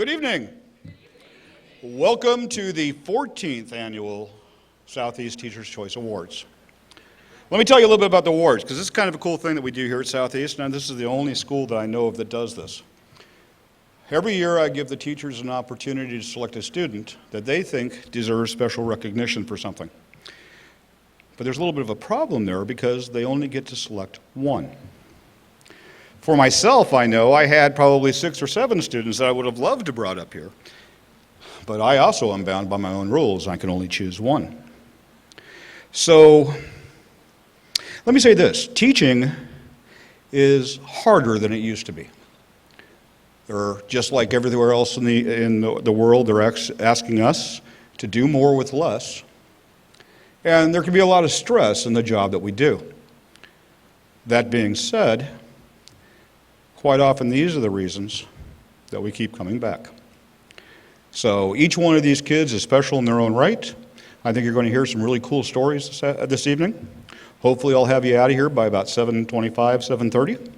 Good evening. Welcome to the 14th annual Southeast Teacher's Choice Awards. Let me tell you a little bit about the awards, because this is kind of a cool thing that we do here at Southeast, and this is the only school that I know of that does this. Every year I give the teachers an opportunity to select a student that they think deserves special recognition for something. But there's a little bit of a problem there because they only get to select one. For myself, I know I had probably 6 or 7 students that I would have loved to brought up here. But I also am bound by my own rules. I can only choose one. So let me say this. Teaching is harder than it used to be. Just like everywhere else in the world, they're asking us to do more with less. And there can be a lot of stress in the job that we do. That being said, quite often these are the reasons that we keep coming back. So each one of these kids is special in their own right. I think you're going to hear some really cool stories this evening. Hopefully I'll have you out of here by about 7:25, 7:30.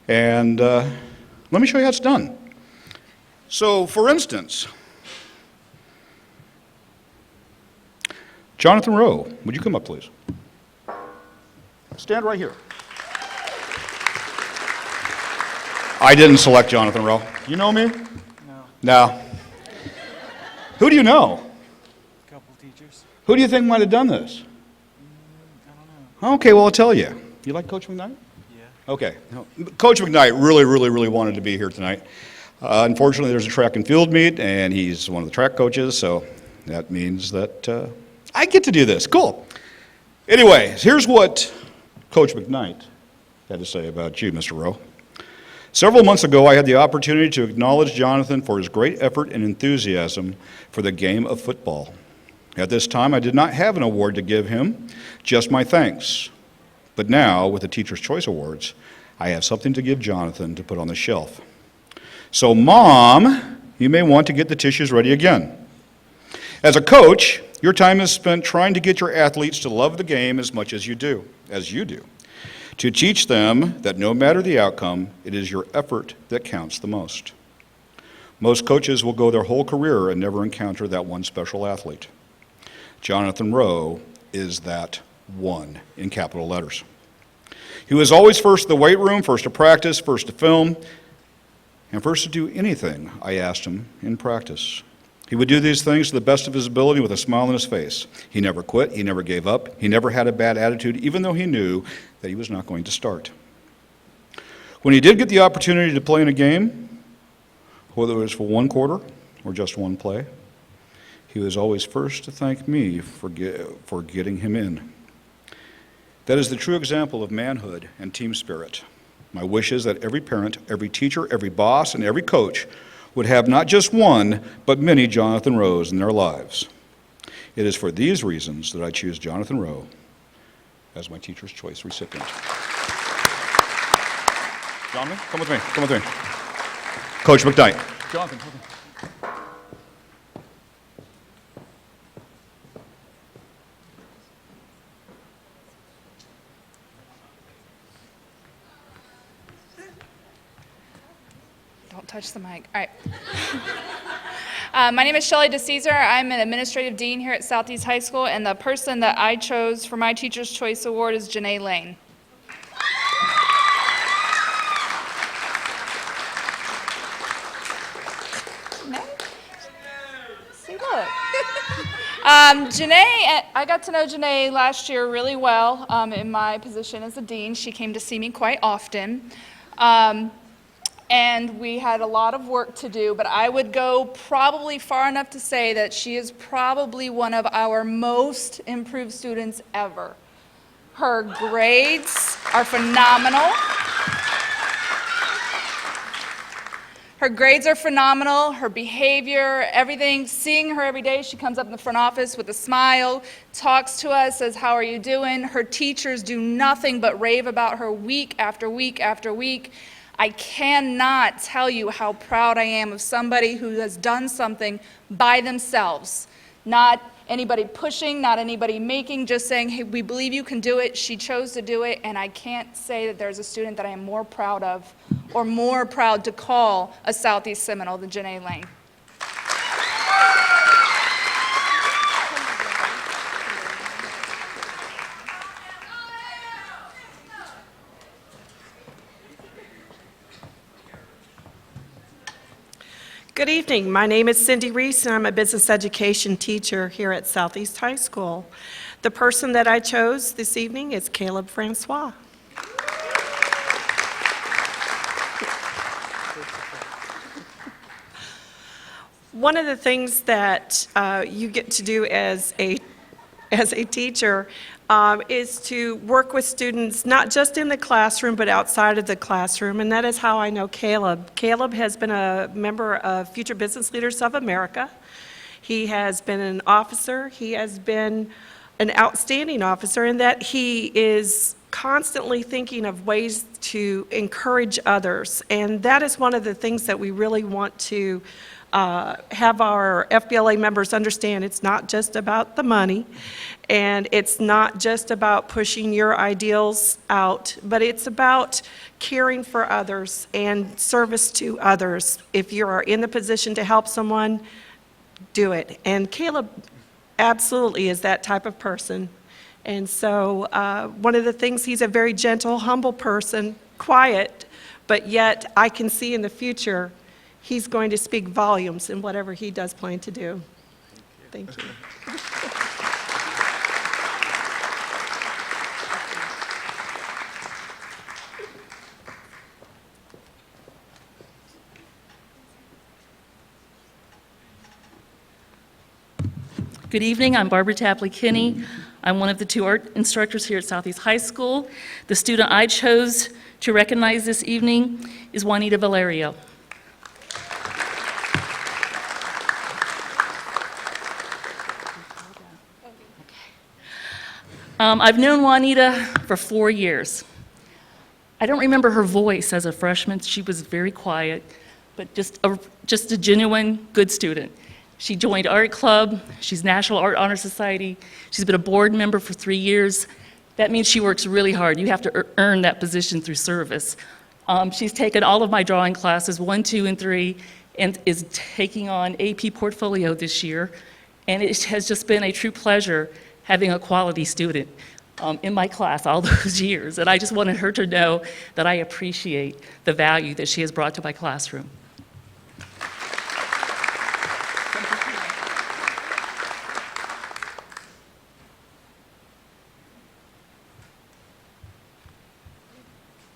And let me show you how it's done. So for instance, Jonathan Rowe, would you come up please? Stand right here. I didn't select Jonathan Rowe. You know me? No. Who do you know? A couple teachers. Who do you think might have done this? I don't know. Okay, well, I'll tell you. You like Coach McKnight? Yeah. Okay. No, Coach McKnight really wanted to be here tonight. Unfortunately, there's a track and field meet, and he's one of the track coaches, so that means that I get to do this. Cool. Anyways, here's what Coach McKnight had to say about you, Mr. Rowe. Several months ago, I had the opportunity to acknowledge Jonathan for his great effort and enthusiasm for the game of football. At this time, I did not have an award to give him, just my thanks. But now, with the Teacher's Choice Awards, I have something to give Jonathan to put on the shelf. So, Mom, you may want to get the tissues ready again. As a coach, your time is spent trying to get your athletes to love the game as much as you do. To teach them that no matter the outcome, it is your effort that counts the most. Most coaches will go their whole career and never encounter that one special athlete. Jonathan Rowe is that one in capital letters. He was always first to the weight room, first to practice, first to film, and first to do anything I asked him in practice. He would do these things to the best of his ability with a smile on his face. He never quit, he never gave up, he never had a bad attitude, even though he knew that he was not going to start. When he did get the opportunity to play in a game, whether it was for one quarter or just one play, he was always first to thank me for getting him in. That is the true example of manhood and team spirit. My wish is that every parent, every teacher, every boss, and every coach would have not just one, but many Jonathan Rowes in their lives. It is for these reasons that I choose Jonathan Rowe as my Teacher's Choice recipient. Jonathan, come with me. Coach McKnight. Jonathan, come with me. Don't touch the mic. All right. My name is Shayla Wood. I'm an administrative dean here at Southeast High School, and the person that I chose for my Teacher's Choice Award is Janae Lane. See, look. Janae, I got to know Janae last year really well in my position as a dean. She came to see me quite often. And we had a lot of work to do, but I would go probably far enough to say that she is probably one of our most improved students ever. Her grades are phenomenal. Her grades are phenomenal, her behavior, everything. Seeing her every day, she comes up in the front office with a smile, talks to us, says, "How are you doing?" Her teachers do nothing but rave about her week after week after week. I cannot tell you how proud I am of somebody who has done something by themselves. Not anybody pushing, not anybody making, just saying, "Hey, we believe you can do it." She chose to do it, and I can't say that there's a student that I am more proud of or more proud to call a Southeast Seminole than Janae Lane. Good evening. My name is Cindy Reese, and I'm a business education teacher here at Southeast High School. The person that I chose this evening is Caleb Francois. One of the things that you get to do as a teacher is to work with students, not just in the classroom, but outside of the classroom, and that is how I know Caleb. Caleb has been a member of Future Business Leaders of America. He has been an officer. He has been an outstanding officer in that he is constantly thinking of ways to encourage others, and that is one of the things that we really want to have our FBLA members understand. It's not just about the money, and it's not just about pushing your ideals out, but it's about caring for others and service to others. If you are in the position to help someone, do it. And Caleb absolutely is that type of person. And so one of the things, he's a very gentle, humble person, quiet, but yet I can see in the future he's going to speak volumes in whatever he does plan to do. Thank you. Good evening, I'm Barbara Tapley-Kinney. I'm one of the 2 art instructors here at Southeast High School. The student I chose to recognize this evening is Juanita Valerio. I've known Juanita for 4 years. I don't remember her voice as a freshman. She was very quiet, but just a genuine good student. She joined art club. She's National Art Honor Society. She's been a board member for 3 years. That means she works really hard. You have to earn that position through service. She's taken all of my drawing classes, 1, 2, and 3, and is taking on AP Portfolio this year. And it has just been a true pleasure having a quality student in my class all those years. And I just wanted her to know that I appreciate the value that she has brought to my classroom.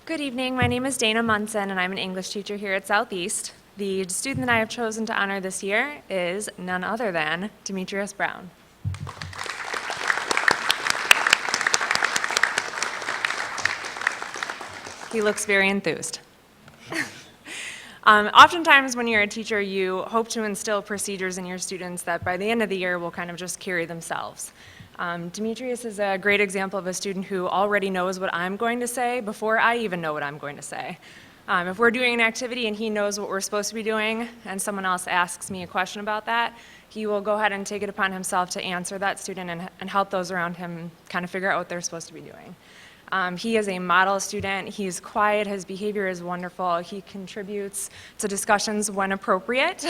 Good evening, my name is Dana Munson and I'm an English teacher here at Southeast. The student that I have chosen to honor this year is none other than Demetrius Brown. He looks very enthused. Oftentimes when you're a teacher, you hope to instill procedures in your students that by the end of the year will kind of just carry themselves. Demetrius is a great example of a student who already knows what I'm going to say before I even know what I'm going to say. If we're doing an activity and he knows what we're supposed to be doing and someone else asks me a question about that, he will go ahead and take it upon himself to answer that student and help those around him kind of figure out what they're supposed to be doing. He is a model student. He's quiet. His behavior is wonderful. He contributes to discussions when appropriate.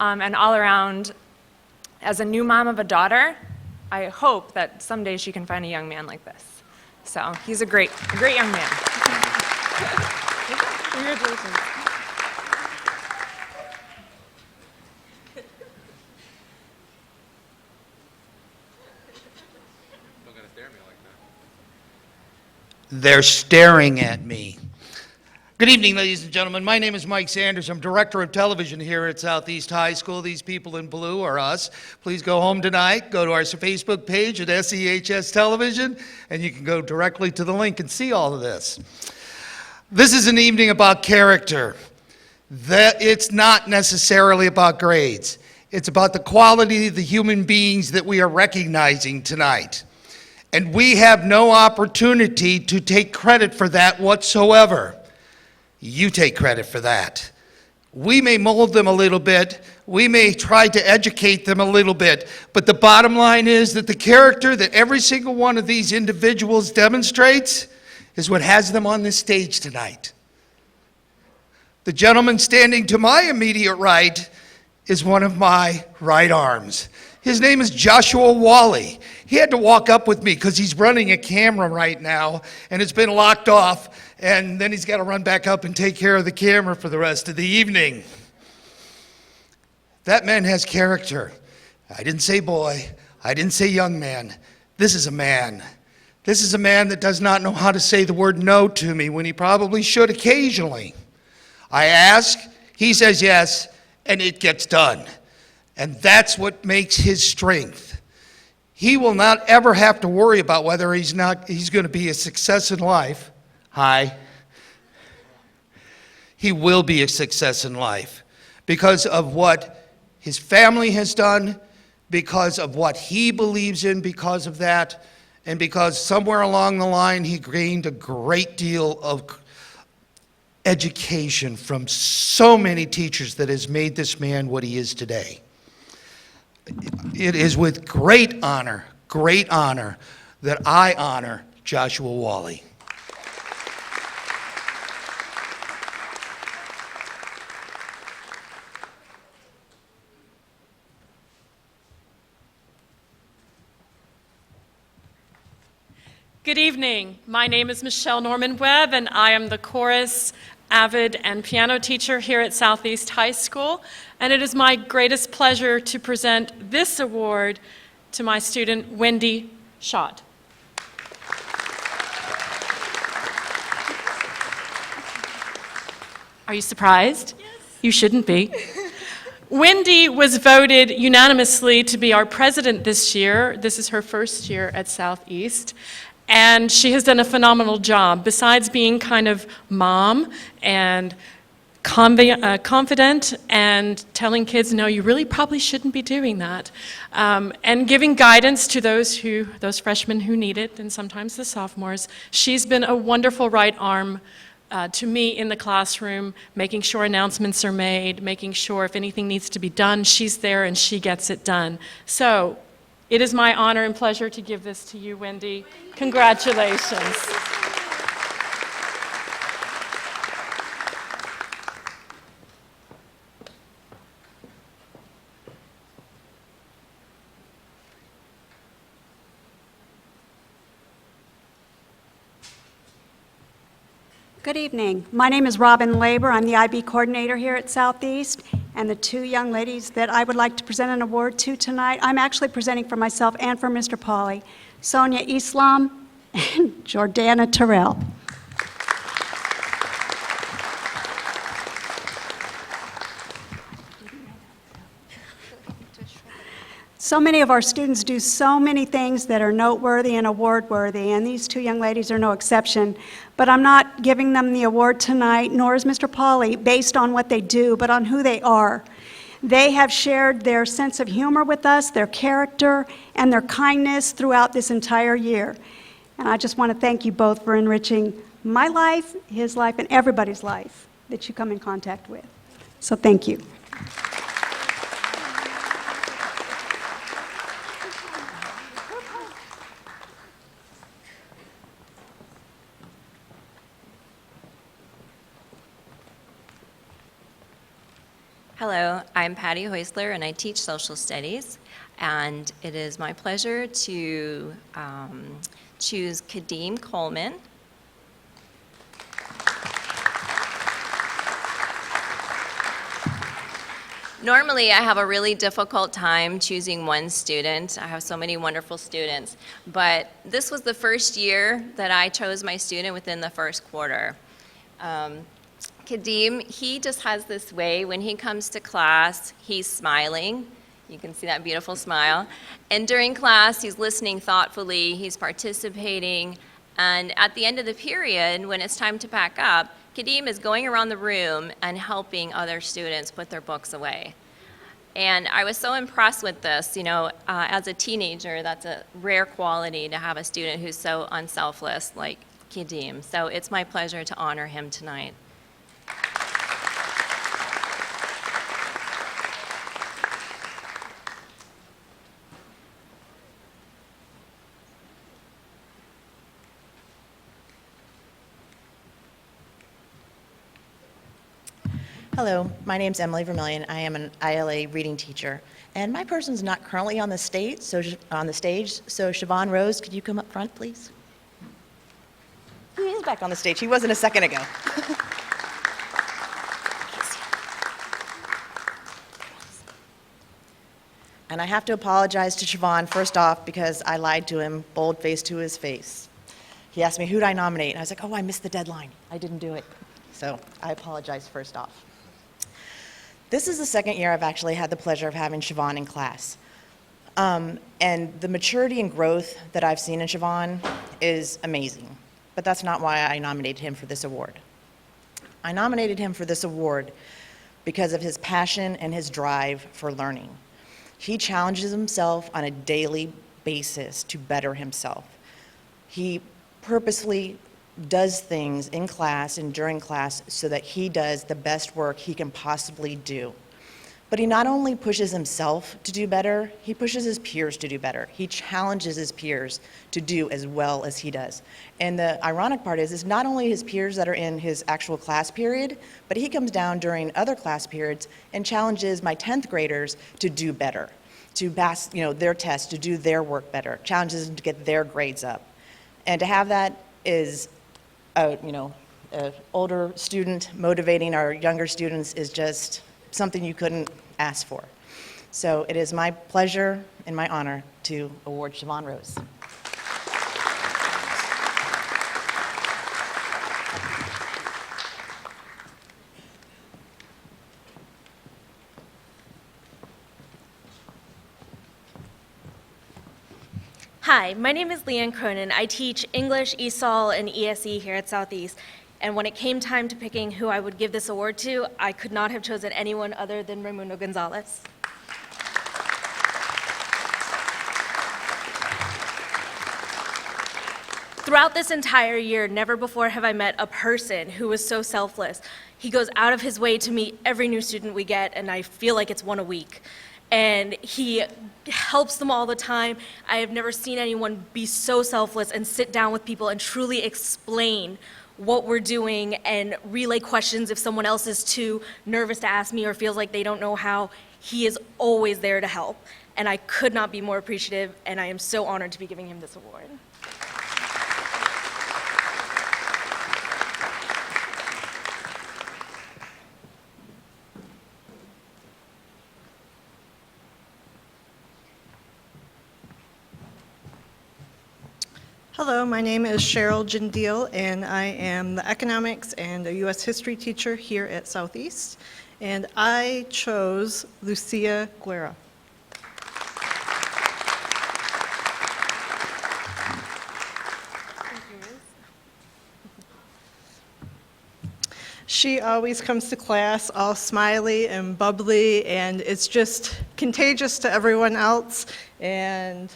And all around, as a new mom of a daughter, I hope that someday she can find a young man like this. So he's a great young man. Congratulations. They're staring at me. Good evening, ladies and gentlemen. My name is Mike Sanders. I'm director of television here at Southeast High School. These people in blue are us. Please go home tonight, go to our Facebook page at SEHS Television, and you can go directly to the link and see all of this. This is an evening about character. It's not necessarily about grades. It's about the quality of the human beings that we are recognizing tonight. And we have no opportunity to take credit for that whatsoever. You take credit for that. We may mold them a little bit. We may try to educate them a little bit. But the bottom line is that the character that every single one of these individuals demonstrates is what has them on this stage tonight. The gentleman standing to my immediate right is one of my right arms. His name is Joshua Wally. He had to walk up with me because he's running a camera right now and it's been locked off, and then he's got to run back up and take care of the camera for the rest of the evening. That man has character. I didn't say boy. I didn't say young man. This is a man. This is a man that does not know how to say the word no to me when he probably should occasionally. I ask, he says yes, and it gets done. And that's what makes his strength. He will not ever have to worry about whether he's going to be a success in life. Hi. He will be a success in life because of what his family has done, because of what he believes in because of that, and because somewhere along the line he gained a great deal of education from so many teachers that has made this man what he is today. It is with great honor that I honor Joshua Wally. Good evening. My name is Michelle Norman Webb, and I am the chorus, avid, and piano teacher here at Southeast High School. And it is my greatest pleasure to present this award to my student, Wendy Shot. Are you surprised? Yes. You shouldn't be. Wendy was voted unanimously to be our president this year. This is her first year at Southeast. And she has done a phenomenal job. Besides being kind of mom and confident and telling kids, no, you really probably shouldn't be doing that, and giving guidance to those freshmen who need it, and sometimes the sophomores, she's been a wonderful right arm to me in the classroom, making sure announcements are made, making sure if anything needs to be done, she's there and she gets it done. So it is my honor and pleasure to give this to you, Wendy. Congratulations. Good evening. My name is Robin Labor. I'm the IB coordinator here at Southeast, and the two young ladies that I would like to present an award to tonight, I'm actually presenting for myself and for Mr. Pauly, Sonia Islam and Jordana Terrell. So many of our students do so many things that are noteworthy and award-worthy, and these two young ladies are no exception. But I'm not giving them the award tonight, nor is Mr. Pauly, based on what they do, but on who they are. They have shared their sense of humor with us, their character, and their kindness throughout this entire year. And I just want to thank you both for enriching my life, his life, and everybody's life that you come in contact with. So thank you. Hello, I'm Patty Heusler, and I teach social studies. And it is my pleasure to choose Kadeem Coleman. Normally, I have a really difficult time choosing one student. I have so many wonderful students. But this was the first year that I chose my student within the first quarter. Kadeem, he just has this way, when he comes to class, he's smiling. You can see that beautiful smile. And during class, he's listening thoughtfully, he's participating, and at the end of the period, when it's time to pack up, Kadeem is going around the room and helping other students put their books away. And I was so impressed with this. You know, as a teenager, that's a rare quality to have a student who's so unselfless like Kadeem. So it's my pleasure to honor him tonight. Hello, my name's Emily Vermillion. I am an ILA reading teacher, and my person's not currently on the stage. So Siobhan Rose, could you come up front, please? He is back on the stage. He wasn't a second ago. And I have to apologize to Siobhan first off because I lied to him, bold-faced to his face. He asked me, who'd I nominate? And I was like, oh, I missed the deadline. I didn't do it. So I apologize first off. This is the second year I've actually had the pleasure of having Siobhan in class. And the maturity and growth that I've seen in Siobhan is amazing. But that's not why I nominated him for this award. I nominated him for this award because of his passion and his drive for learning. He challenges himself on a daily basis to better himself. He purposely does things in class and during class so that he does the best work he can possibly do. But he not only pushes himself to do better, he pushes his peers to do better. He challenges his peers to do as well as he does. And the ironic part is not only his peers that are in his actual class period, but he comes down during other class periods and challenges my 10th graders to do better, to pass, their tests, to do their work better, challenges them to get their grades up. And to have that is, an older student motivating our younger students is just something you couldn't ask for. So it is my pleasure and my honor to award Siobhan Rose. Hi, my name is Leanne Cronin. I teach English, ESOL, and ESE here at Southeast. And when it came time to picking who I would give this award to, I could not have chosen anyone other than Ramuno Gonzalez. Throughout this entire year, never before have I met a person who was so selfless. He goes out of his way to meet every new student we get, and I feel like it's one a week. And he helps them all the time. I have never seen anyone be so selfless and sit down with people and truly explain what we're doing and relay questions if someone else is too nervous to ask me or feels like they don't know how. He is always there to help, and I could not be more appreciative, and I am so honored to be giving him this award. Hello, my name is Cheryl Jindeel, and I am the economics and a U.S. history teacher here at Southeast, and I chose Lucia Guerra. She always comes to class all smiley and bubbly, and it's just contagious to everyone else, and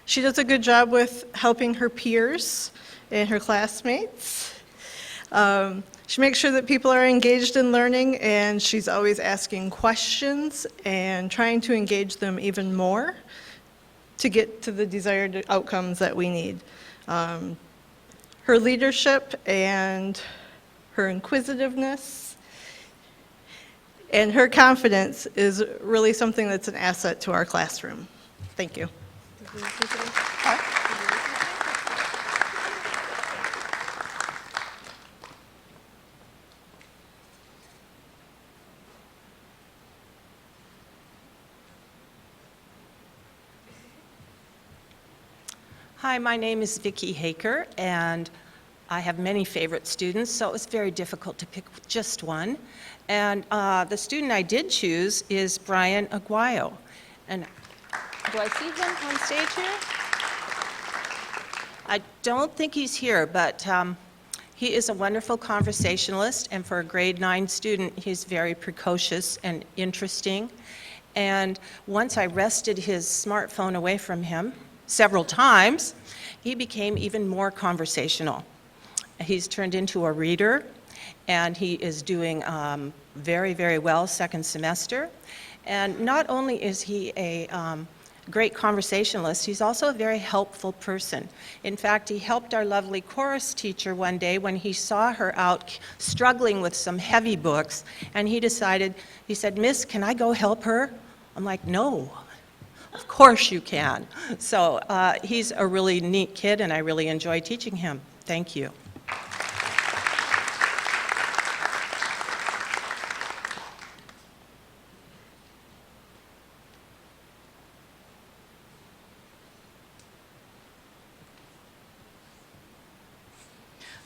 she does a good job with helping her peers and her classmates. She makes sure that people are engaged in learning, and she's always asking questions and trying to engage them even more to get to the desired outcomes that we need. Her leadership and her inquisitiveness and her confidence is really something that's an asset to our classroom. Thank you. Hi, my name is Vicki Haker, and I have many favorite students, so it was very difficult to pick just one. And the student I did choose is Brian Aguayo. And do I see him on stage here? I don't think he's here, but he is a wonderful conversationalist, and for a grade 9 student, he's very precocious and interesting. And once I wrested his smartphone away from him several times, he became even more conversational. He's turned into a reader, and he is doing very, very well second semester. And not only is he a great conversationalist, he's also a very helpful person. In fact, he helped our lovely chorus teacher one day when he saw her out struggling with some heavy books, and he said, "Miss, can I go help her?" I'm like, "No, of course you can." So he's a really neat kid, and I really enjoy teaching him. Thank you.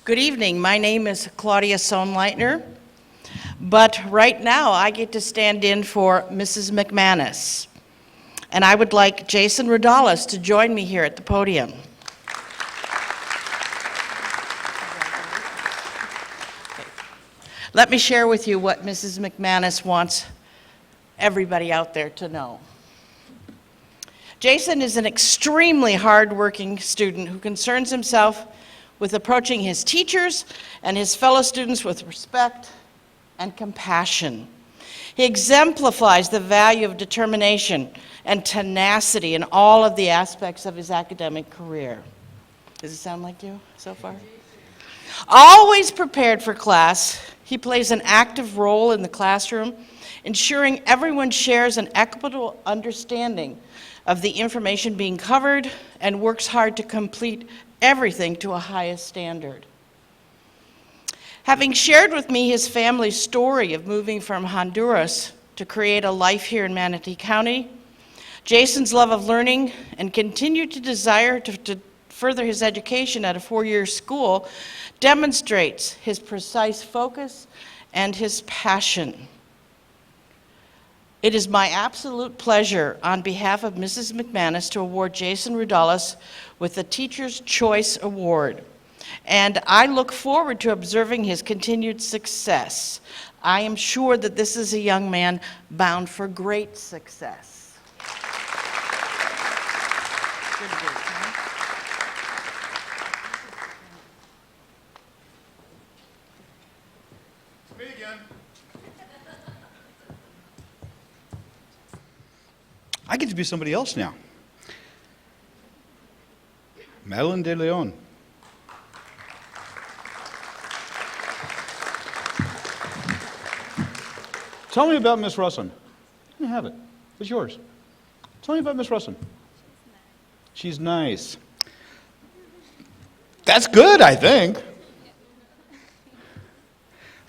Good evening. My name is Claudia Sohnleitner, but right now I get to stand in for Mrs. McManus. And I would like Jason Radallis to join me here at the podium. Let me share with you what Mrs. McManus wants everybody out there to know. Jason is an extremely hardworking student who concerns himself with approaching his teachers and his fellow students with respect and compassion. He exemplifies the value of determination and tenacity in all of the aspects of his academic career. Does it sound like you so far? Always prepared for class, he plays an active role in the classroom, ensuring everyone shares an equitable understanding of the information being covered and works hard to complete everything to a highest standard. Having shared with me his family's story of moving from Honduras to create a life here in Manatee County, Jason's love of learning and continued desire to further his education at a four-year school demonstrates his precise focus and his passion. It is my absolute pleasure on behalf of Mrs. McManus to award Jason Radallis with the Teacher's Choice Award. And I look forward to observing his continued success. I am sure that this is a young man bound for great success. Good work, huh? Me again. I get to be somebody else now. Madeline de Leon. Tell me about Miss Russin. Let me have it. It's yours. Tell me about Miss Russin. She's nice. That's good, I think.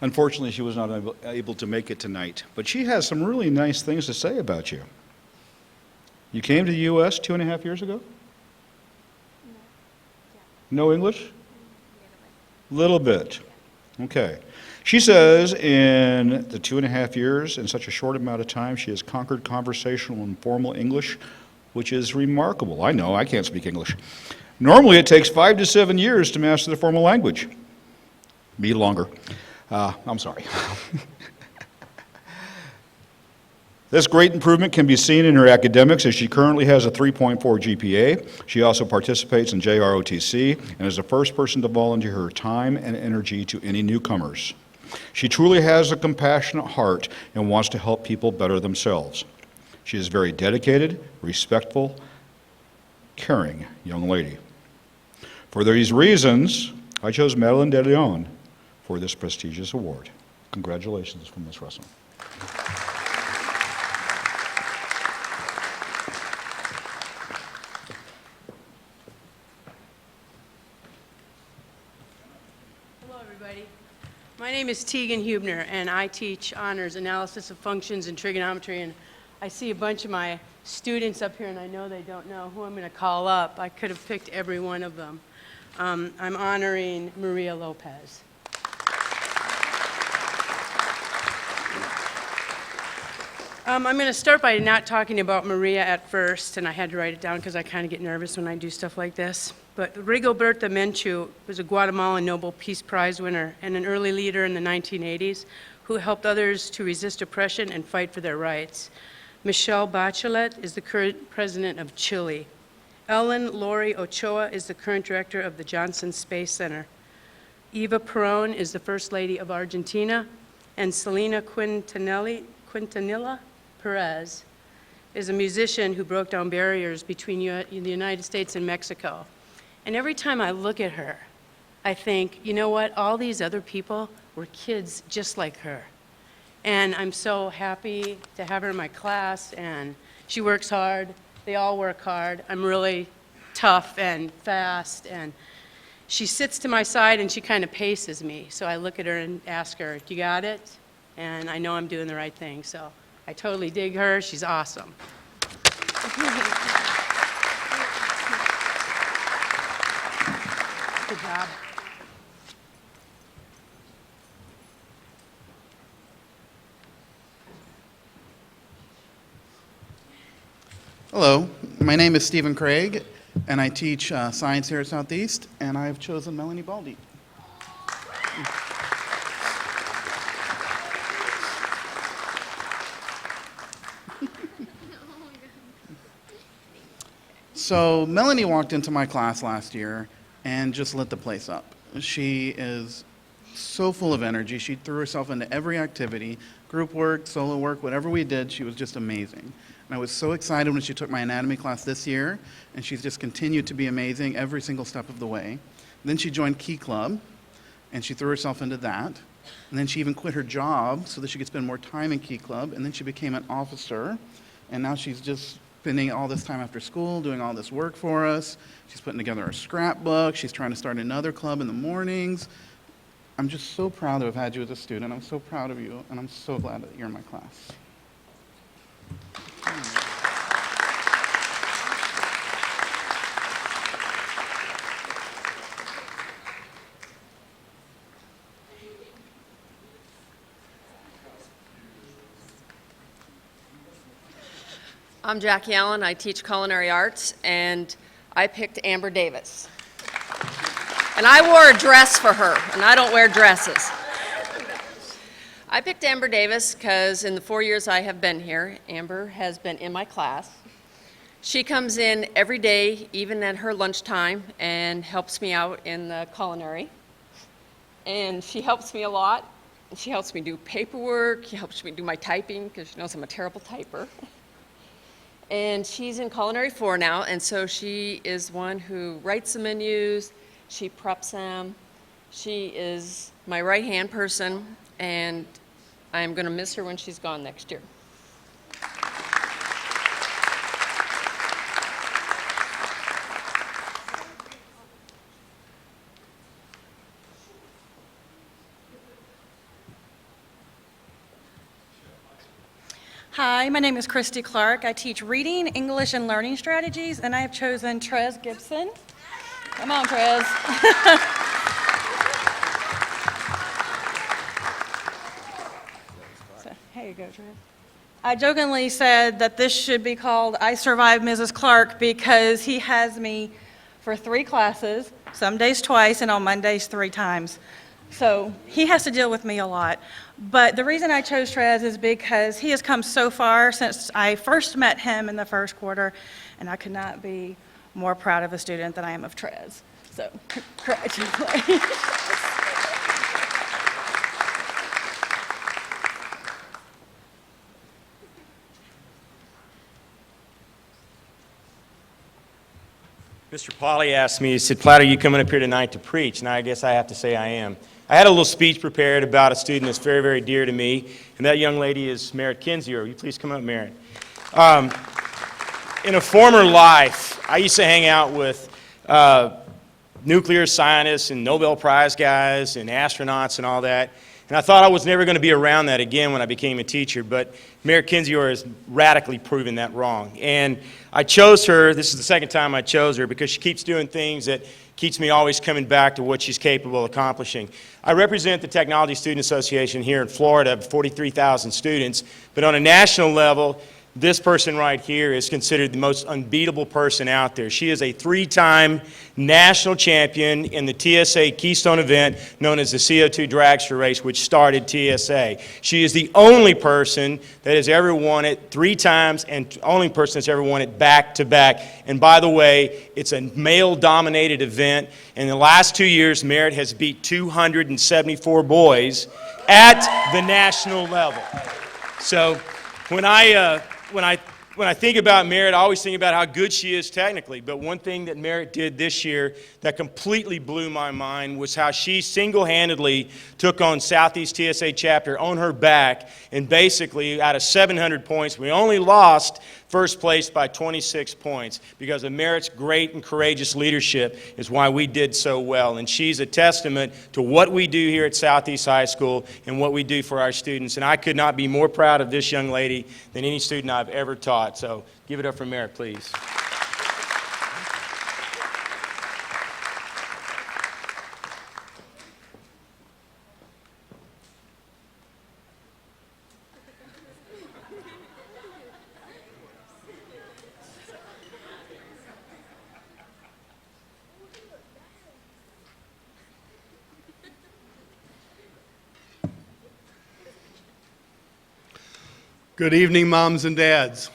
Unfortunately, she was not able to make it tonight, but she has some really nice things to say about you. You came to the U.S. 2.5 years ago? No English? Little bit. Okay. She says in the 2.5 years, in such a short amount of time, she has conquered conversational and formal English, which is remarkable. I know, I can't speak English. Normally, it takes 5 to 7 years to master the formal language. Me longer. I'm sorry. This great improvement can be seen in her academics as she currently has a 3.4 GPA. She also participates in JROTC and is the first person to volunteer her time and energy to any newcomers. She truly has a compassionate heart and wants to help people better themselves. She is very dedicated, respectful, caring young lady. For these reasons, I chose Madeline de Leon for this prestigious award. Congratulations from Ms. Russell. My name is Tegan Hubner, and I teach honors analysis of functions and trigonometry, and I see a bunch of my students up here, and I know they don't know who I'm going to call up. I could have picked every one of them. I'm honoring Maria Lopez. I'm going to start by not talking about Maria at first, and I had to write it down because I kind of get nervous when I do stuff like this. But Rigoberta Menchú was a Guatemalan Nobel Peace Prize winner and an early leader in the 1980s who helped others to resist oppression and fight for their rights. Michelle Bachelet is the current president of Chile. Ellen Lori Ochoa is the current director of the Johnson Space Center. Eva Perón is the First Lady of Argentina, and Selena Quintanilla Perez is a musician who broke down barriers between the United States and Mexico. And every time I look at her, I think, you know what, all these other people were kids just like her. And I'm so happy to have her in my class, and she works hard. They all work hard. I'm really tough and fast, and she sits to my side and she kind of paces me. So I look at her and ask her, you got it? And I know I'm doing the right thing, so I totally dig her. She's awesome. Good job. Hello, my name is Stephen Craig, and I teach science here at Southeast, and I have chosen Melanie Baldy. So Melanie walked into my class last year and just lit the place up. She is so full of energy. She threw herself into every activity, group work, solo work, whatever we did, she was just amazing. And I was so excited when she took my anatomy class this year, and she's just continued to be amazing every single step of the way. Then she joined Key Club, and she threw herself into that. And then she even quit her job so that she could spend more time in Key Club, and then she became an officer, and now she's just spending all this time after school doing all this work for us. She's putting together a scrapbook. She's trying to start another club in the mornings. I'm just so proud to have had you as a student. I'm so proud of you, and I'm so glad that you're in my class. I'm Jackie Allen. I teach culinary arts, and I picked Amber Davis. And I wore a dress for her, and I don't wear dresses. I picked Amber Davis because in the 4 years I have been here, Amber has been in my class. She comes in every day, even at her lunchtime, and helps me out in the culinary. And she helps me a lot. She helps me do paperwork. She helps me do my typing because she knows I'm a terrible typer. And she's in Culinary 4 now, and so she is one who writes the menus, she preps them. She is my right-hand person, and I'm going to miss her when she's gone next year. Hi, my name is Christy Clark. I teach reading, English, and learning strategies, and I have chosen Trez Gibson. Come on, Trez. So, here you go, Trez. I jokingly said that this should be called I Survived Mrs. Clark because he has me for 3 classes, some days twice, and on Mondays 3 times. So he has to deal with me a lot. But the reason I chose Trez is because he has come so far since I first met him in the first quarter, and I could not be more proud of a student than I am of Trez. So congratulations. Mr. Pauly asked me, he said, Platt, are you coming up here tonight to preach? And I guess I have to say I am. I had a little speech prepared about a student that's very, very dear to me, and that young lady is Merritt Kinsey. Will you please come up, Merritt? In a former life, I used to hang out with nuclear scientists and Nobel Prize guys and astronauts and all that. And I thought I was never going to be around that again when I became a teacher, but Merritt Kinsey has radically proven that wrong. And I chose her, this is the second time I chose her, because she keeps doing things that keeps me always coming back to what she's capable of accomplishing. I represent the Technology Student Association here in Florida, 43,000 students, but on a national level, this person right here is considered the most unbeatable person out there. She is a 3-time national champion in the TSA Keystone event known as the CO2 Dragster Race, which started TSA. She is the only person that has ever won it 3 times and only person that's ever won it back-to-back. And by the way, it's a male-dominated event. In the last 2 years, Merritt has beat 274 boys at the national level. So when I think about Merritt, I always think about how good she is technically, but one thing that Merritt did this year that completely blew my mind was how she single-handedly took on Southeast TSA chapter on her back, and basically out of 700 points, we only lost first place by 26 points because of Merritt's great and courageous leadership is why we did so well. And she's a testament to what we do here at Southeast High School and what we do for our students. And I could not be more proud of this young lady than any student I've ever taught. So give it up for Merritt, please. Good evening, moms and dads.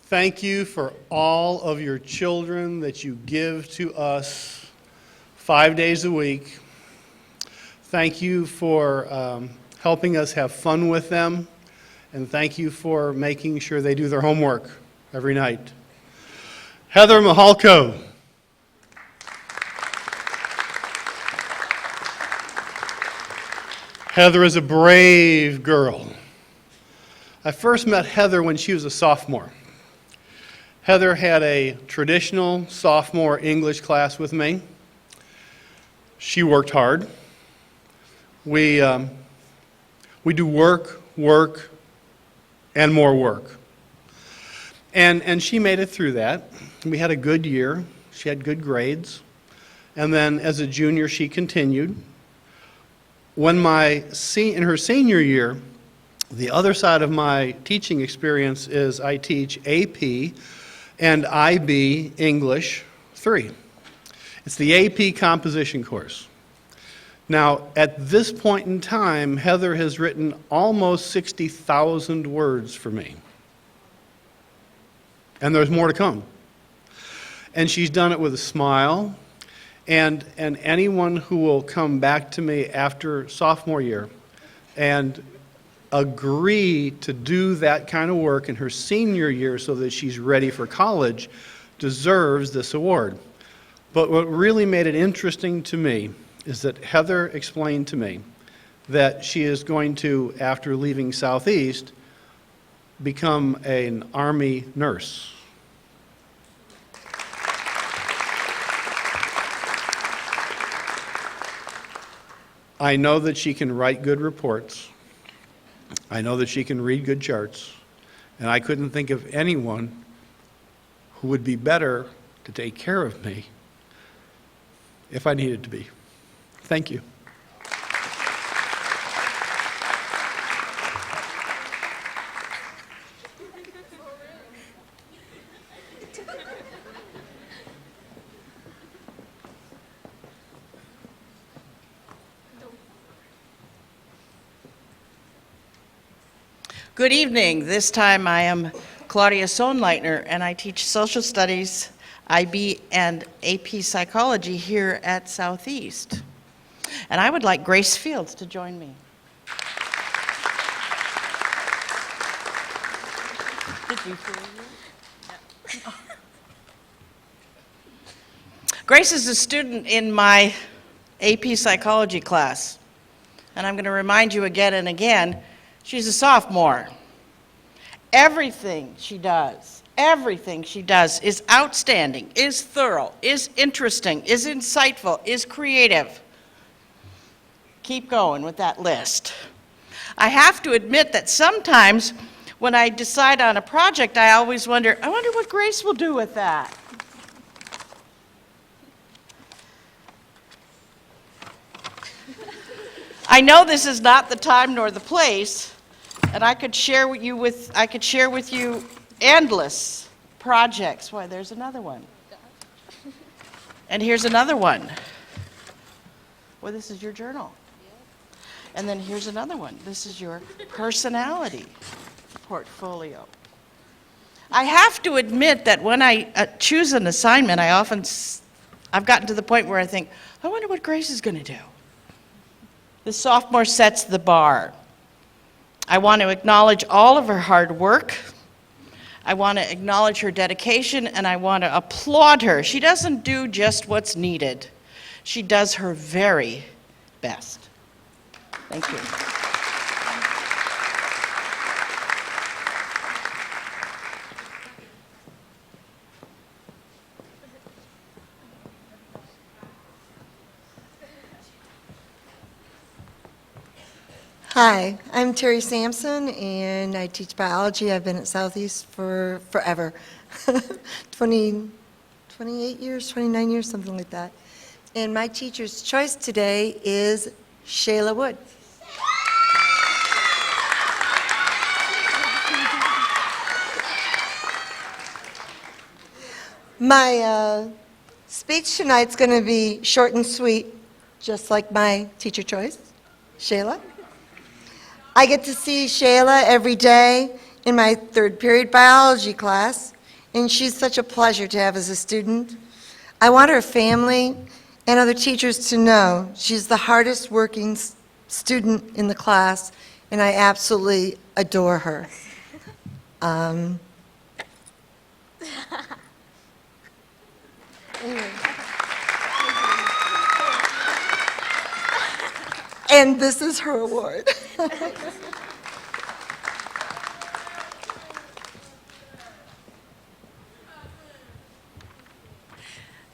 Thank you for all of your children that you give to us 5 days a week. Thank you for helping us have fun with them, and thank you for making sure they do their homework every night. Heather Mahalko. Heather is a brave girl. I first met Heather when she was a sophomore. Heather had a traditional sophomore English class with me. She worked hard. We do work, and more work. And she made it through that. We had a good year. She had good grades. And then as a junior, she continued. In her senior year, the other side of my teaching experience is I teach AP and IB English 3. It's the AP composition course. Now, at this point in time, Heather has written almost 60,000 words for me. And there's more to come. And she's done it with a smile. And anyone who will come back to me after sophomore year and agree to do that kind of work in her senior year so that she's ready for college deserves this award. But what really made it interesting to me is that Heather explained to me that she is going to, after leaving Southeast, become an Army nurse. I know that she can write good reports. I know that she can read good charts. And I couldn't think of anyone who would be better to take care of me if I needed to be. Thank you. Good evening. This time I am Claudia Sohnleitner, and I teach social studies, IB, and AP psychology here at Southeast. And I would like Grace Fields to join me. Did you hear you? Grace is a student in my AP psychology class. And I'm going to remind you again and again, she's a sophomore. Everything she does is outstanding, is thorough, is interesting, is insightful, is creative. Keep going with that list. I have to admit that sometimes when I decide on a project, I always wonder, I wonder what Grace will do with that. I know this is not the time nor the place, and I could share with you endless projects. Why, there's another one. And here's another one. Well, this is your journal. And then here's another one. This is your personality portfolio. I have to admit that when I choose an assignment, I've gotten to the point where I think, I wonder what Grace is going to do. The sophomore sets the bar. I want to acknowledge all of her hard work. I want to acknowledge her dedication, and I want to applaud her. She doesn't do just what's needed. She does her very best. Thank you. Hi, I'm Terry Sampson, and I teach biology. I've been at Southeast for forever, 28 years, 29 years, something like that. And my teacher's choice today is Shayla Wood. My speech tonight's going to be short and sweet, just like my teacher choice, Shayla. I get to see Shayla every day in my third period biology class, and she's such a pleasure to have as a student. I want her family and other teachers to know she's the hardest working student in the class, and I absolutely adore her. And this is her award.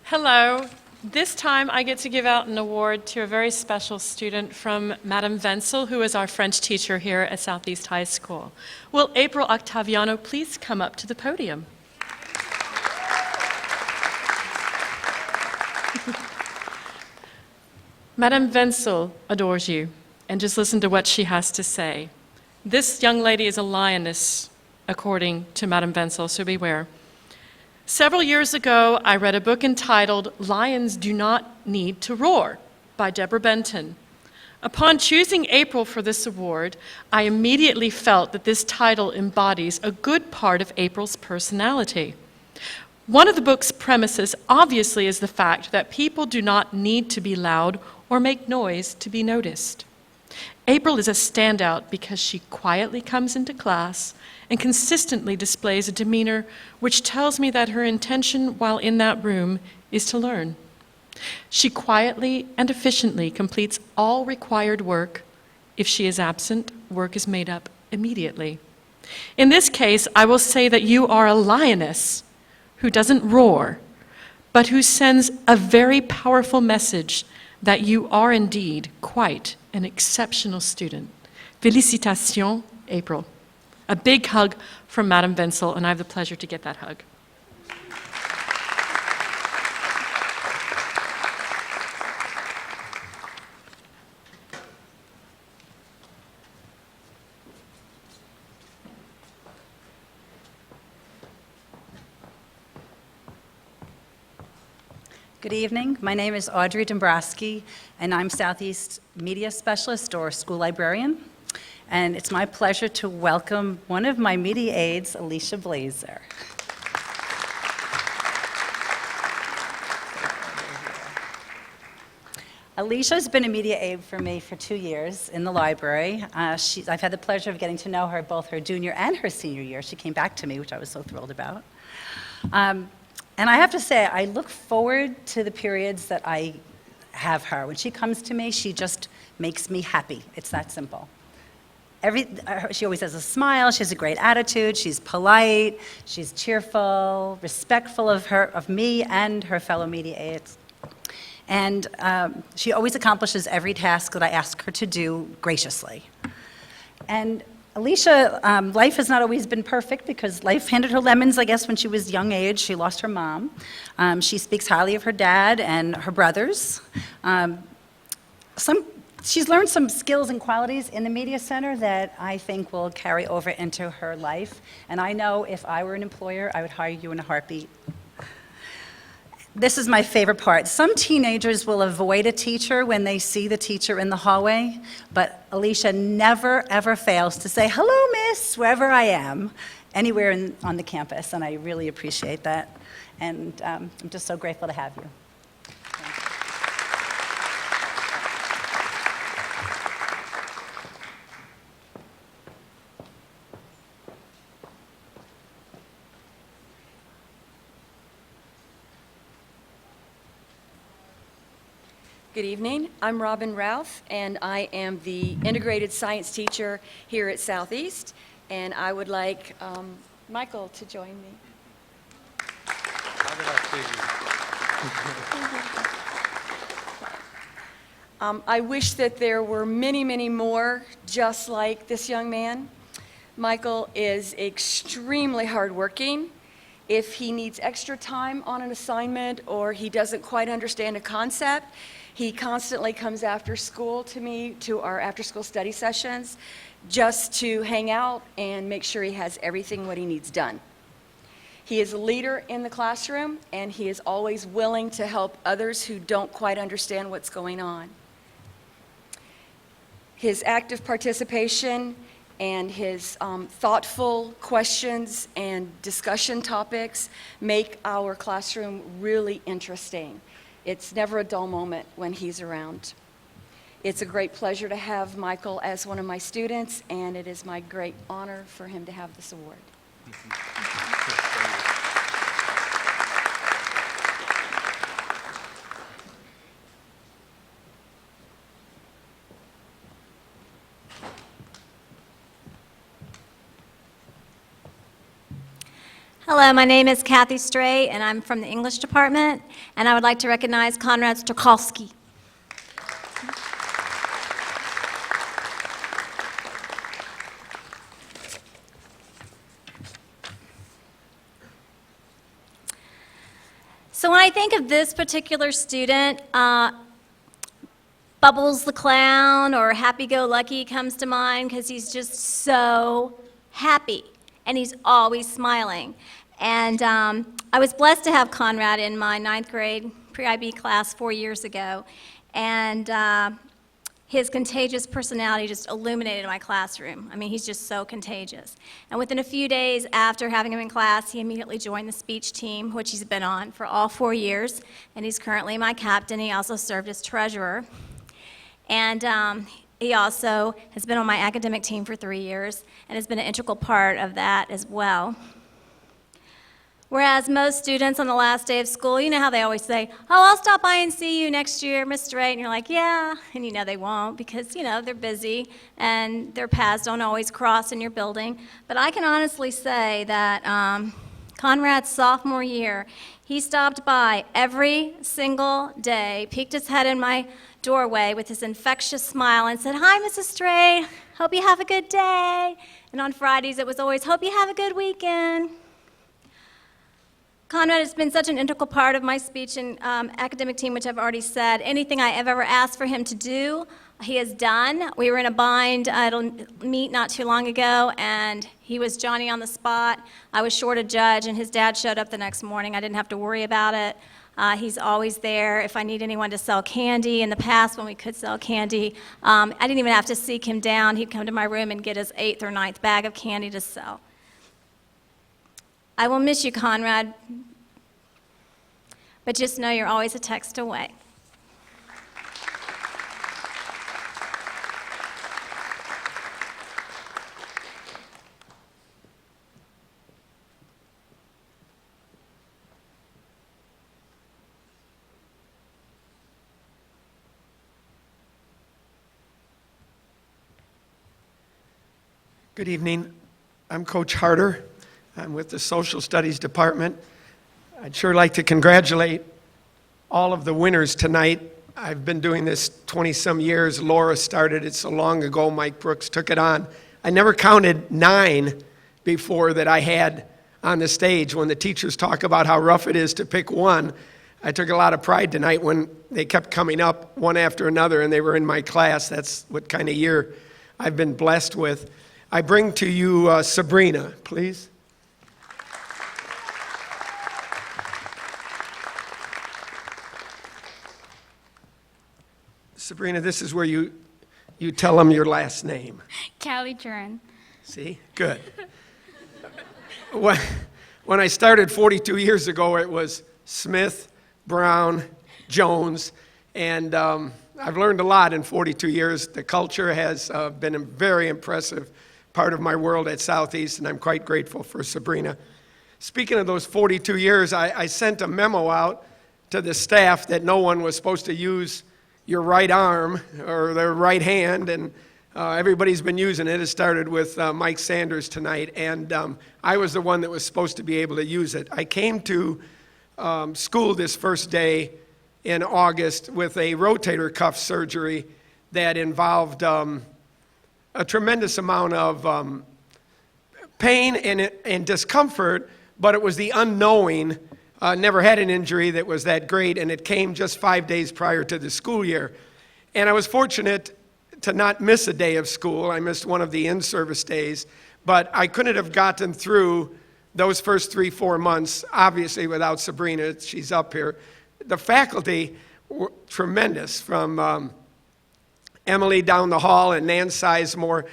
Hello. This time I get to give out an award to a very special student from Madame Wenzel, who is our French teacher here at Southeast High School. Will April Octaviano please come up to the podium? Madame Wenzel adores you, and just listen to what she has to say. This young lady is a lioness, according to Madame Wenzel, so beware. Several years ago, I read a book entitled Lions Do Not Need to Roar by Deborah Benton. Upon choosing April for this award, I immediately felt that this title embodies a good part of April's personality. One of the book's premises obviously is the fact that people do not need to be loud or make noise to be noticed. April is a standout because she quietly comes into class and consistently displays a demeanor which tells me that her intention while in that room is to learn. She quietly and efficiently completes all required work. If she is absent, work is made up immediately. In this case, I will say that you are a lioness who doesn't roar, but who sends a very powerful message that you are indeed quite an exceptional student. Félicitations, April. A big hug from Madame Wenzel, and I have the pleasure to get that hug. Good evening. My name is Audrey Dombrowski, and I'm Southeast Media Specialist or School Librarian. And it's my pleasure to welcome one of my media aides, Alicia Blazer. Alicia's been a media aide for me for 2 years in the library. I've had the pleasure of getting to know her both her junior and her senior year. She came back to me, which I was so thrilled about. And I have to say, I look forward to the periods that I have her. When she comes to me, she just makes me happy. It's that simple. She always has a smile, she has a great attitude, she's polite, she's cheerful, respectful of me and her fellow media aides. And she always accomplishes every task that I ask her to do graciously. And Alicia, life has not always been perfect because life handed her lemons, I guess, when she was young age. She lost her mom. She speaks highly of her dad and her brothers. She's learned some skills and qualities in the media center that I think will carry over into her life. And I know if I were an employer, I would hire you in a heartbeat. This is my favorite part. Some teenagers will avoid a teacher when they see the teacher in the hallway, but Alicia never, ever fails to say, "Hello, miss," wherever I am, anywhere on the campus, and I really appreciate that. And I'm just so grateful to have you. Good evening. I'm Robin Ralph, and I am the integrated science teacher here at Southeast, and I would like Michael to join me. I wish that there were many, many more just like this young man. Michael is extremely hardworking. If he needs extra time on an assignment or he doesn't quite understand a concept, he constantly comes after school to me, to our after-school study sessions, just to hang out and make sure he has everything what he needs done. He is a leader in the classroom, and he is always willing to help others who don't quite understand what's going on. His active participation and his thoughtful questions and discussion topics make our classroom really interesting. It's never a dull moment when he's around. It's a great pleasure to have Michael as one of my students, and it is my great honor for him to have this award. Hello, my name is Kathy Stray, and I'm from the English department, and I would like to recognize Conrad Starkulski. So when I think of this particular student, Bubbles the Clown or Happy-Go-Lucky comes to mind because he's just so happy and he's always smiling. And I was blessed to have Conrad in my 9th grade pre-IB class 4 years ago, and his contagious personality just illuminated my classroom. I mean, he's just so contagious. And within a few days after having him in class, he immediately joined the speech team, which he's been on for all 4 years, and he's currently my captain. He also served as treasurer. And he also has been on my academic team for 3 years and has been an integral part of that as well. Whereas most students on the last day of school, you know how they always say, oh, I'll stop by and see you next year, Miss Strait, and you're like, yeah, and you know they won't because, you know, they're busy and their paths don't always cross in your building. But I can honestly say that Conrad's sophomore year, he stopped by every single day, peeked his head in my doorway with his infectious smile and said, hi, Mrs. Strait, hope you have a good day. And on Fridays, it was always, hope you have a good weekend. Conrad has been such an integral part of my speech and academic team, which I've already said. Anything I have ever asked for him to do, he has done. We were in a bind at a meet not too long ago, and he was Johnny on the spot. I was short a judge, and his dad showed up the next morning. I didn't have to worry about it. He's always there. If I need anyone to sell candy, in the past when we could sell candy, I didn't even have to seek him down. He'd come to my room and get his 8th or 9th bag of candy to sell. I will miss you, Conrad, but just know you're always a text away. Good evening. I'm Coach Harder. I'm with the Social Studies Department. I'd sure like to congratulate all of the winners tonight. I've been doing this 20-some years. Laura started it so long ago. Mike Brooks took it on. I never counted 9 before that I had on the stage. When the teachers talk about how rough it is to pick one, I took a lot of pride tonight when they kept coming up one after another and they were in my class. That's what kind of year I've been blessed with. I bring to you Sabrina, please. Sabrina, this is where you tell them your last name. Cali Turin. See? Good. When I started 42 years ago, it was Smith, Brown, Jones, and I've learned a lot in 42 years. The culture has been a very impressive part of my world at Southeast, and I'm quite grateful for Sabrina. Speaking of those 42 years, I sent a memo out to the staff that no one was supposed to use your right arm or their right hand, and everybody's been using it. It started with Mike Sanders tonight, and I was the one that was supposed to be able to use it. I came to school this first day in August with a rotator cuff surgery that involved a tremendous amount of pain and discomfort, but it was the unknowing. Never had an injury that was that great, and it came just 5 days prior to the school year. And I was fortunate to not miss a day of school. I missed one of the in-service days, but I couldn't have gotten through those first 3-4 months, obviously, without Sabrina. She's up here. The faculty were tremendous, from Emily down the hall, and Nan Sizemore,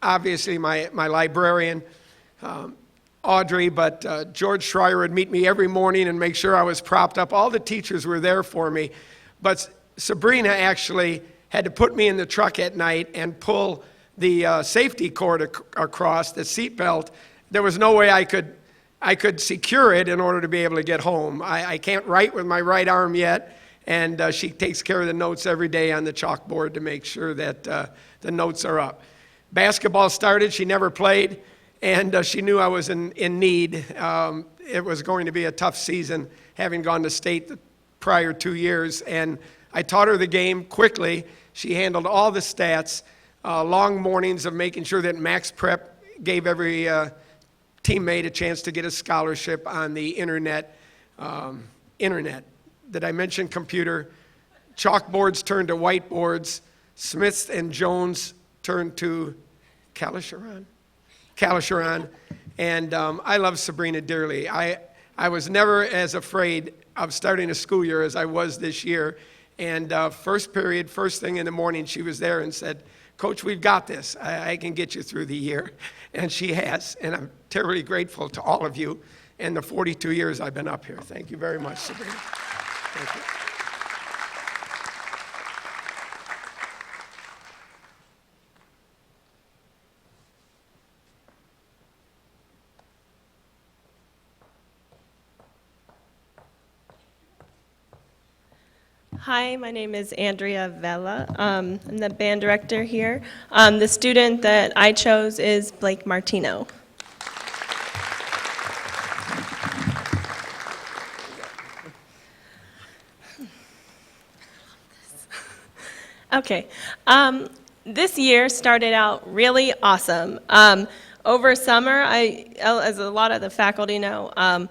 obviously my librarian, Audrey, but George Schreier would meet me every morning and make sure I was propped up. All the teachers were there for me. But Sabrina actually had to put me in the truck at night and pull the safety cord across the seat belt. There was no way I could secure it in order to be able to get home. I can't write with my right arm yet, and she takes care of the notes every day on the chalkboard to make sure that the notes are up. Basketball started, she never played, and she knew I was in need. It was going to be a tough season, having gone to state the prior 2 years, and I taught her the game quickly. She handled all the stats, long mornings of making sure that Max Prep gave every teammate a chance to get a scholarship on the internet. Did I mention computer? Chalkboards turned to whiteboards. Smith and Jones turned to Calisharon. And I love Sabrina dearly. I was never as afraid of starting a school year as I was this year. And first period, first thing in the morning, she was there and said, "Coach, we've got this. I can get you through the year." And she has. And I'm terribly grateful to all of you and the 42 years I've been up here. Thank you very much, Sabrina. Thank you. Hi, my name is Andrea Vella. I'm the band director here. The student that I chose is Blake Martino. Okay. This year started out really awesome. Over summer, as a lot of the faculty know, I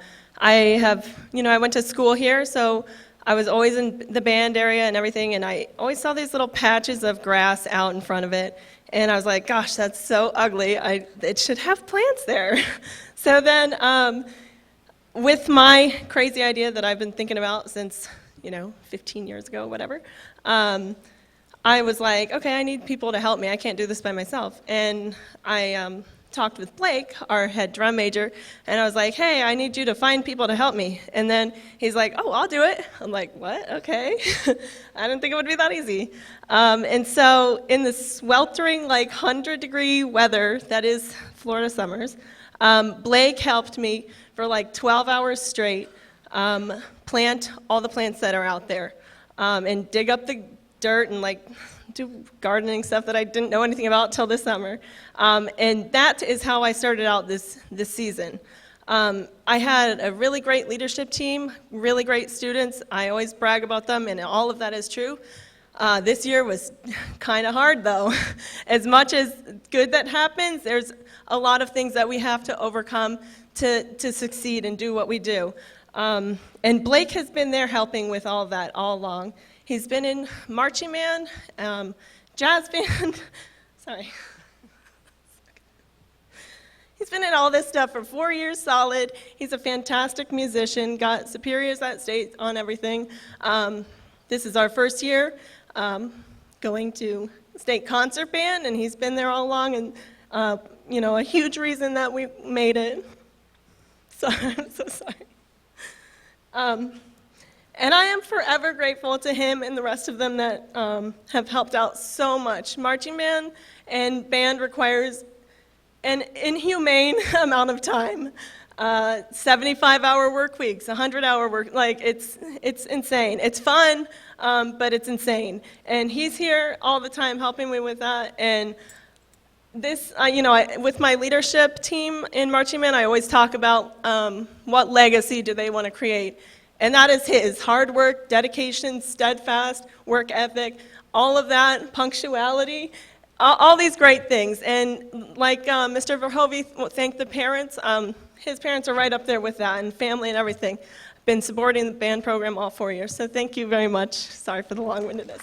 went to school here, so I was always in the band area and everything, and I always saw these little patches of grass out in front of it, and I was like, gosh, that's so ugly. It should have plants there. So then, with my crazy idea that I've been thinking about since, 15 years ago, whatever, I was like, okay, I need people to help me. I can't do this by myself. And I talked with Blake, our head drum major, and I was like, hey, I need you to find people to help me. And then he's like, oh, I'll do it. I'm like, what? Okay. I didn't think it would be that easy. And so in the sweltering, 100-degree weather that is Florida summers, Blake helped me for 12 hours straight plant all the plants that are out there and dig up the dirt and do gardening stuff that I didn't know anything about till this summer. And that is how I started out this season. I had a really great leadership team, really great students. I always brag about them, and all of that is true. This year was kind of hard, though. As much as good that happens, there's a lot of things that we have to overcome to succeed and do what we do. And Blake has been there helping with all of that all along. He's been in marching band, jazz band, sorry. He's been in all this stuff for 4 years solid. He's a fantastic musician, got superiors at state on everything. This is our first year going to state concert band, and he's been there all along, and a huge reason that we made it. Sorry, I'm so sorry. And I am forever grateful to him and the rest of them that have helped out so much. Marching band and band requires an inhumane amount of time. 75-hour work weeks, 100-hour work, it's insane. It's fun, but it's insane. And he's here all the time helping me with that. And this, with my leadership team in marching band, I always talk about what legacy do they want to create. And that is his hard work, dedication, steadfast work ethic, all of that, punctuality, all these great things. And like Mr. Verhovey thanked the parents, his parents are right up there with that, and family and everything. I've been supporting the band program all 4 years, so thank you very much. Sorry for the long-windedness.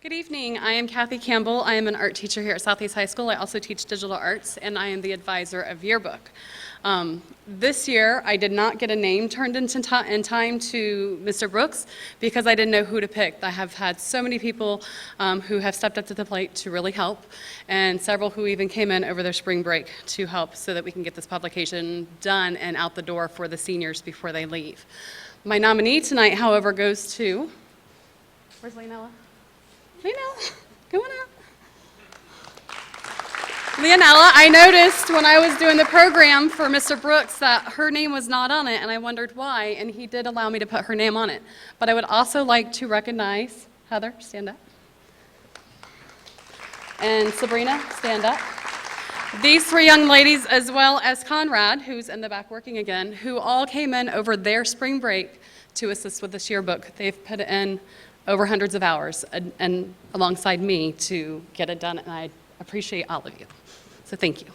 Good evening. I am Kathy Campbell. I am an art teacher here at Southeast High School. I also teach digital arts, and I am the advisor of Yearbook. This year, I did not get a name turned in time to Mr. Brooks because I didn't know who to pick. I have had so many people who have stepped up to the plate to really help, and several who even came in over their spring break to help so that we can get this publication done and out the door for the seniors before they leave. My nominee tonight, however, goes to, where's Leonella? Leonella, come on out. Leonella, I noticed when I was doing the program for Mr. Brooks that her name was not on it, and I wondered why, and he did allow me to put her name on it. But I would also like to recognize Heather, stand up, and Sabrina, stand up. These three young ladies, as well as Conrad, who's in the back working again, who all came in over their spring break to assist with this yearbook. They've put in over hundreds of hours and alongside me to get it done, and I appreciate all of you. So thank you.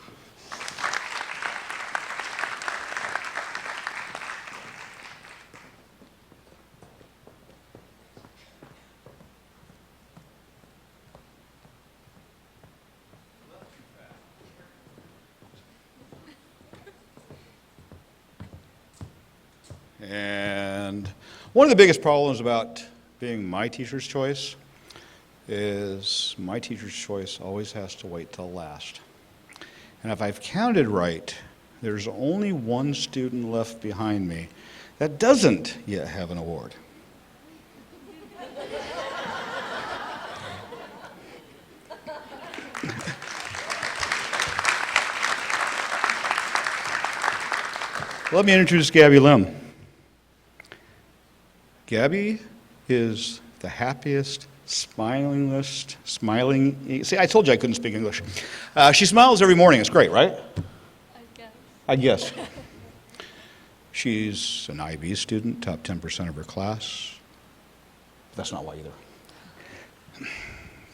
And one of the biggest problems about being my teacher's choice is my teacher's choice always has to wait till last. And if I've counted right, there's only one student left behind me that doesn't yet have an award. Let me introduce Gabby Lim. Gabby is the happiest, smilingest, see, I told you I couldn't speak English. She smiles every morning. It's great, right? I guess. She's an IB student, top 10% of her class. That's not why either.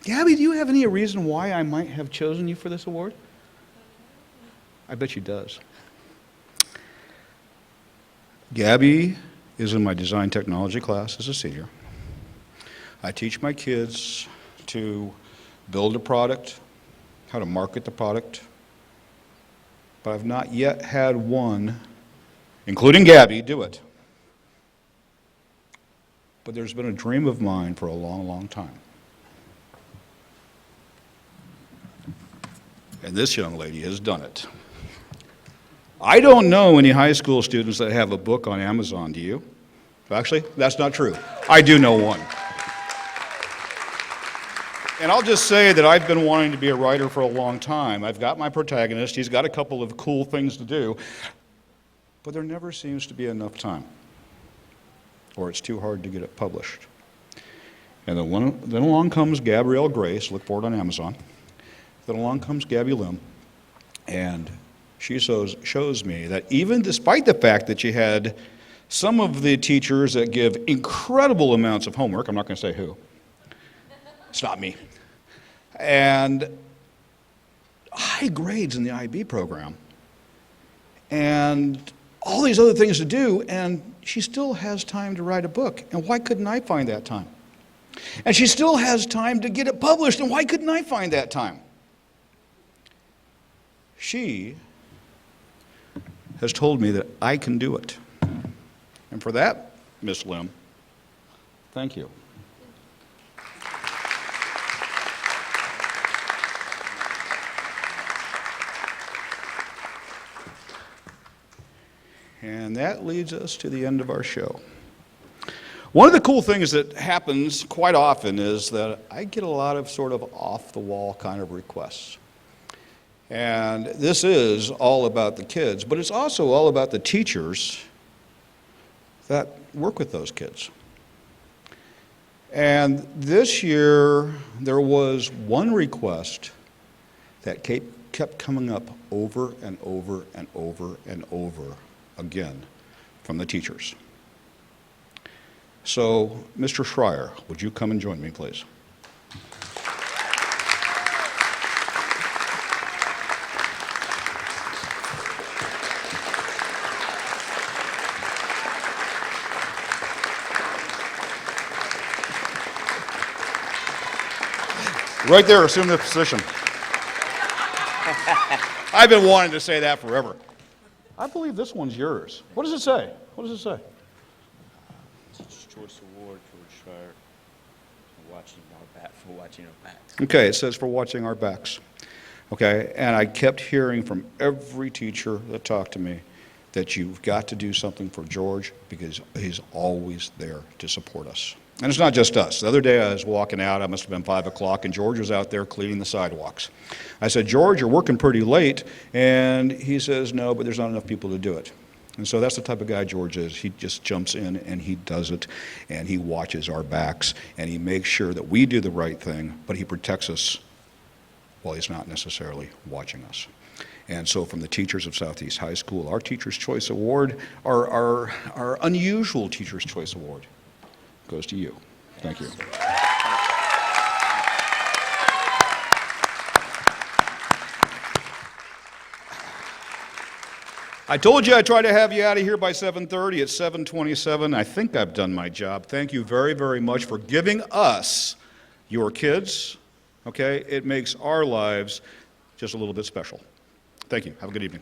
Gabby, do you have any reason why I might have chosen you for this award? I bet she does. Gabby is in my design technology class as a senior. I teach my kids to build a product, how to market the product, but I've not yet had one, including Gabby, do it. But there's been a dream of mine for a long, long time. And this young lady has done it. I don't know any high school students that have a book on Amazon, do you? Actually, that's not true. I do know one. And I'll just say that I've been wanting to be a writer for a long time. I've got my protagonist. He's got a couple of cool things to do. But there never seems to be enough time. Or it's too hard to get it published. And then along comes Gabrielle Grace, look for it on Amazon. Then along comes Gabby Lim. And she shows me that even despite the fact that she had some of the teachers that give incredible amounts of homework, I'm not going to say who, it's not me, and high grades in the IB program, and all these other things to do, and she still has time to write a book. And why couldn't I find that time? And she still has time to get it published, and why couldn't I find that time? She has told me that I can do it. And for that, Miss Lim, thank you. And that leads us to the end of our show. One of the cool things that happens quite often is that I get a lot of sort of off-the-wall kind of requests. And this is all about the kids, but it's also all about the teachers that work with those kids. And this year, there was one request that kept coming up over and over and over and over again from the teachers. So, Mr. Schreier, would you come and join me, please? Right there, assume the position. I've been wanting to say that forever. I believe this one's yours. What does it say? What does it say? Teacher's Choice Award for watching our backs. Okay, it says for watching our backs. Okay, and I kept hearing from every teacher that talked to me that you've got to do something for George because he's always there to support us. And it's not just us. The other day I was walking out, I must have been 5 o'clock, and George was out there cleaning the sidewalks. I said, George, you're working pretty late. And he says, no, but there's not enough people to do it. And so that's the type of guy George is. He just jumps in and he does it, and he watches our backs, and he makes sure that we do the right thing, but he protects us while he's not necessarily watching us. And so from the teachers of Southeast High School, our Teacher's Choice Award, our unusual Teacher's Choice Award, goes to you. Thank you. I told you I'd try to have you out of here by 7:30. It's 7:27. I think I've done my job. Thank you very, very much for giving us your kids. Okay? It makes our lives just a little bit special. Thank you. Have a good evening.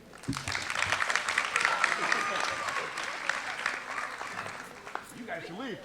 You guys should leave.